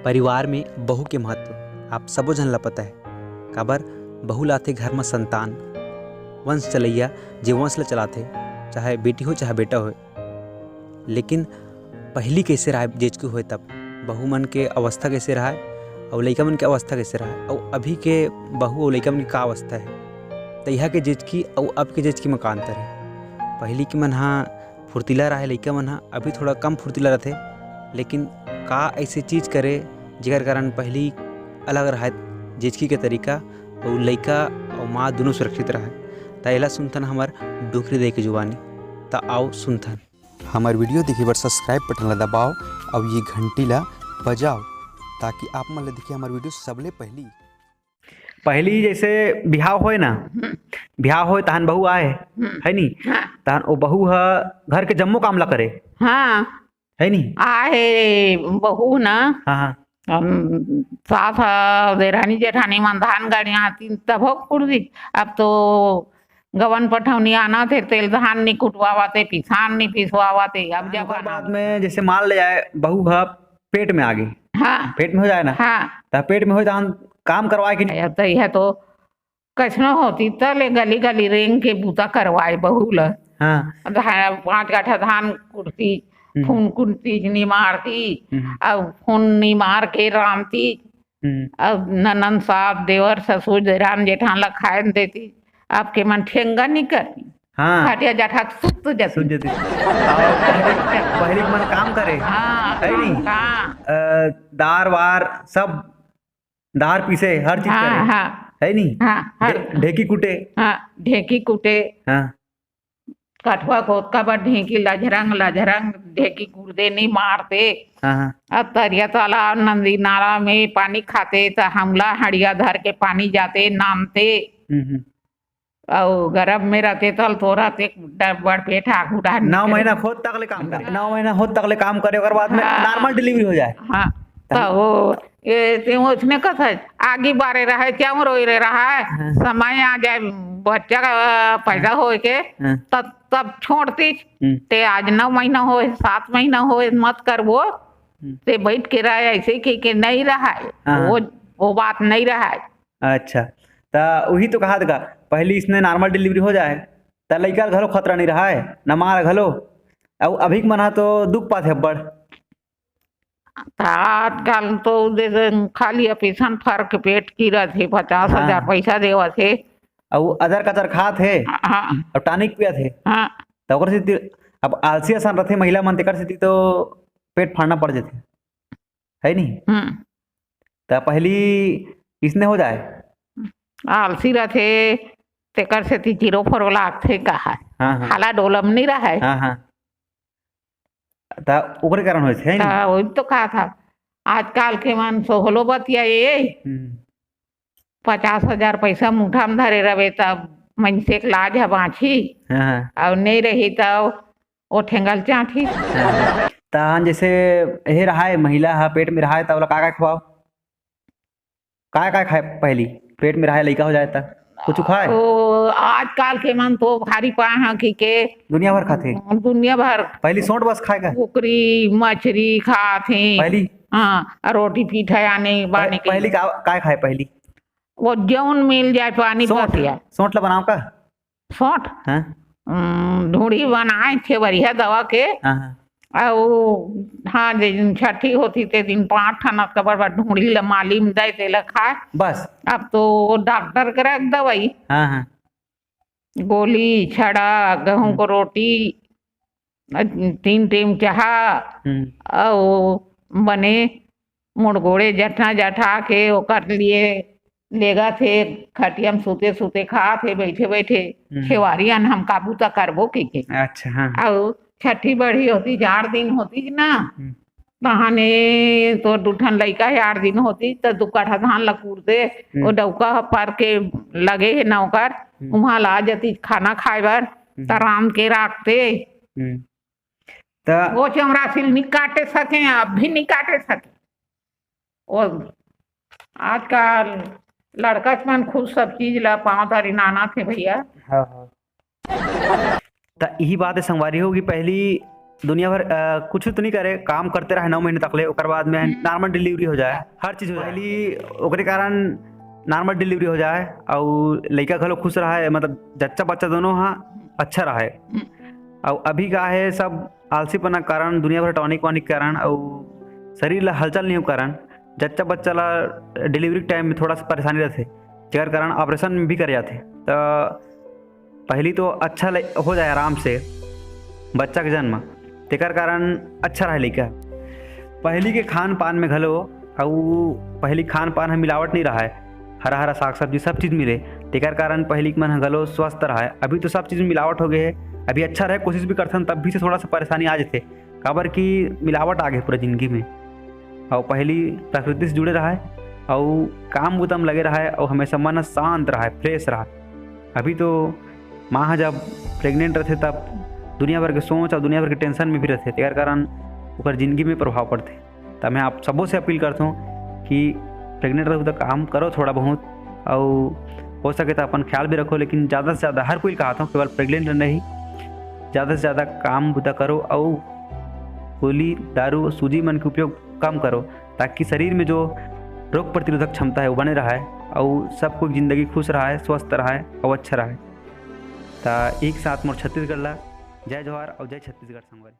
परिवार में बहू के महत्व आप सबो झन ला पता है। काबर बहू लाथे घर में संतान, वंश चलैया जे वंश ला चलाथे, चाहे बेटी हो चाहे बेटा हो। लेकिन पहली कैसे रहा जेज के होए तब बहू मन के अवस्था कैसे रहा और लइका मन के अवस्था कैसे रहा और अभी के बहू और लइका मन की का अवस्था है, तो यहाँ के जेज की और अब के जेज की में का अंतर है। पहली के मन हाँ फुर्तीला रहा, लइका मन हाँ अभी थोड़ा कम फुर्तीला रहते। लेकिन का ऐसे चीज़ करे जेकर कारण पहली अलग रहा जेजकी के तरीका और लइका और माँ दोनों सुरक्षित रहा। तो एला सुनथन हमार डोकरी दे के जुबानी। तो आओ सुनथन हमार वीडियो देखे बर सब्सक्राइब बटन ला दबाओ और ये घंटी ला बजाओ ताकि आप मन ला देखिए हमार वीडियो सबले पहली जैसे बिहाव होए ना, बिहाव होए तहन बहू आए है नी, तहन वो बहू है घर के जम्मो काम ला करे। हाँ है नी आहे बहू ना। हाँ सास देरानी जेठानी मन धान गाड़ी आती तब हो कुर्दी। अब तो गवन पठौनी आना थे, तेल धान नहीं कुटवाते, पिसान नहीं पिसवाते। अब जब बाद में जैसे मान ले जाए बहू है पेट में आ गई, हाँ पेट में हो जाए ना, हाँ तो पेट में हो जाए काम करवाए कि नहीं? तो यह तो कछनो होती तले गली गली रेंग के बूता करवाए बहू ला। हाँ 5 गाठा धान कुटती, खून कुटती नहीं मारती, अब खून नहीं मार के रामती। अब ननन सास देवर ससुर देरान जेठान ला खाए देती। आपके मन ठेंगा नहीं करती। हाँ खाटिया जाठा सुत जाती। पहले मन काम करे हाँ है नहीं, दार वार सब दार पीसे हर चीज हाँ करे हाँ है नहीं, हाँ ढेकी कुटे, हाँ ढेकी कुटे, हाँ कठवा कोतका बा ढेकी लजरंग ढेकी कुड़दे नहीं मारते। हाँ अब तरिया तालाब नदी नाला में पानी खाते तो हमला हड़िया धर के पानी जाते नामते। और गरब में रहते तल तोरा ते बड़ पेट आगू 9 महीना खोद तक ले काम करे, 9 महीना खोद तक ले काम करे और बाद में नॉर्मल डिलीवरी हो जाए। हाँ तो वो ये उसने कहा आगे बारे रहा है क्या रोई रहा है, समय आ जाए बच्चा का पैदा हो के तब छोड़ती। ते आज 9 महीना हो 7 महीना हो मत कर वो ते बैठ के रहा है ऐसे कि नहीं रहा है, वो बात नहीं रहा है। अच्छा तो वही तो कहा था पहली इसने नॉर्मल डिलीवरी हो जाए तो लड़का घलो खतरा नहीं रहा है न मार घलो। अब अभी मना तो दुख पाते बड़ आजकल तो खाली ऑपरेशन फर्क पेट की रहते 50,000 पैसा देवा थे और अदर कचर खात है और टॉनिक पिया थे। हाँ तो अब आलसी आसान रहते महिला मन तेकर से तो पेट फाड़ना पड़ जाते है नहीं। तो पहली इसने हो जाए आलसी रहते तेकर से 0 लागथे कहा हाला डोलम नहीं रहा है। हाँ हाँ तो ओकरे कारण होय छै ना, वही तो कहा था आजकल के मन सोहलो बतिया ये 50,000 पैसा मुठा में धरे रहे तब मनसे के लाज है बाछी और नहीं रही तब वो ठेंगल चाठी। तहन जैसे यही रहा है महिला हा पेट में रहा है तब का खवाओ का खाए पहली पेट में रहा है लड़का हो जाए तब कुछ खाए। तो आजकल के मन तो भारी पाए हैं कि के दुनिया भर खाते, दुनिया भर पहली सोंठ बस खाएगा, कुकरी मछली खाते पहली हाँ रोटी पीठा आने बाने के पहली का खाए पहली वो जौन मिल जाए पानी बतिया सोंठ ला बनाओ का सोंठ हाँ ढूंढी बनाए थे बढ़िया दवा के। हाँ दिन छठी होती ते दिन 5 ठन कबर ढूंढी ला माली में दे ते खाए बस। अब तो डॉक्टर करे दवाई गोली छड़ा गेहूं को रोटी 3 टाइम चाह बने मुड़गोड़े जठा के ओकर लिए लेगा थे खटिया में सूते सूते खा थे बैठे बैठे खेवारी हम काबू तक करबो के। अच्छा हाँ और छठी बड़ी होती 4 दिन होती ना तहाने तो 2 ठन लड़का 8 दिन होती तो 2 काठा धान लकूरते वो डौका पर के लगे है नौकर वहां ला जाती खाना खाए बर तराम के रखते वो चमड़ा सिल नहीं काटे सके अब भी नहीं काटे सके। और आजकल लड़का मन खुद सब चीज ला पाँव तारी नाना थे भैया। तो यही बात है संगवारी होगी पहली दुनिया भर कुछ तो नहीं करे, काम करते रहे 9 महीने तक ले, ओकर बाद में नॉर्मल डिलीवरी हो जाए, हर चीज़ हो जाए। पहली ओकरे कारण नॉर्मल डिलीवरी हो जाए और लड़का घलो खुश रहा, मतलब जच्चा बच्चा दोनों हाँ अच्छा रहा। और अभी का है सब आलसीपना कारण, दुनिया भर टॉनिक वानिक कारण और शरीर ला हलचल नहीं हो कारण जच्चा बच्चा ला डिलीवरी टाइम में थोड़ा सा परेशानी रहते, जेकर कारण ऑपरेशन में भी करे जाते। तो पहली तो अच्छा हो जाए आराम से बच्चा के जन्म, तेकर कारण अच्छा रहे लड़का। पहली के खान पान में घलो और पहली खान पान में मिलावट नहीं रहा है, हरा हरा साग सब्जी सब चीज़ मिले, तेकर कारण पहली के मन घलो स्वस्थ रहा है। अभी तो सब चीज़ में मिलावट हो गई है, अभी अच्छा रहे कोशिश भी करते हैं तब भी से थोड़ा सा परेशानी आ जाते, काबर की मिलावट आ गई पूरा ज़िंदगी में। और पहली प्रकृति से जुड़े रहा है और काम बुतम लगे रहा है और हमेशा मन शांत रहा है, फ्रेश रहा। अभी तो माँ जब प्रेग्नेंट रहते तब दुनिया भर के सोच और दुनिया भर के टेंशन में भी रहते, तेकर कारण ओकर जिंदगी में प्रभाव पड़ते। तो मैं आप सबों से अपील करता हूँ कि प्रेग्नेंट रहो तो काम करो थोड़ा बहुत, और हो सके तो अपन ख्याल भी रखो, लेकिन ज़्यादा से ज़्यादा हर कोई कहता हूँ केवल प्रेग्नेंट नहीं, ज़्यादा से ज़्यादा काम बुता करो और गोली दारू सूजी मन के उपयोग कम करो, ताकि शरीर में जो रोग प्रतिरोधक क्षमता है वो बने रहा है और सबको ज़िंदगी खुश रहा है, स्वस्थ रहा है और अच्छा रहा है। तो एक साथ मोर छत्तीसगढ़ ला जय जोहार और जय छत्तीसगढ़ संगवारी।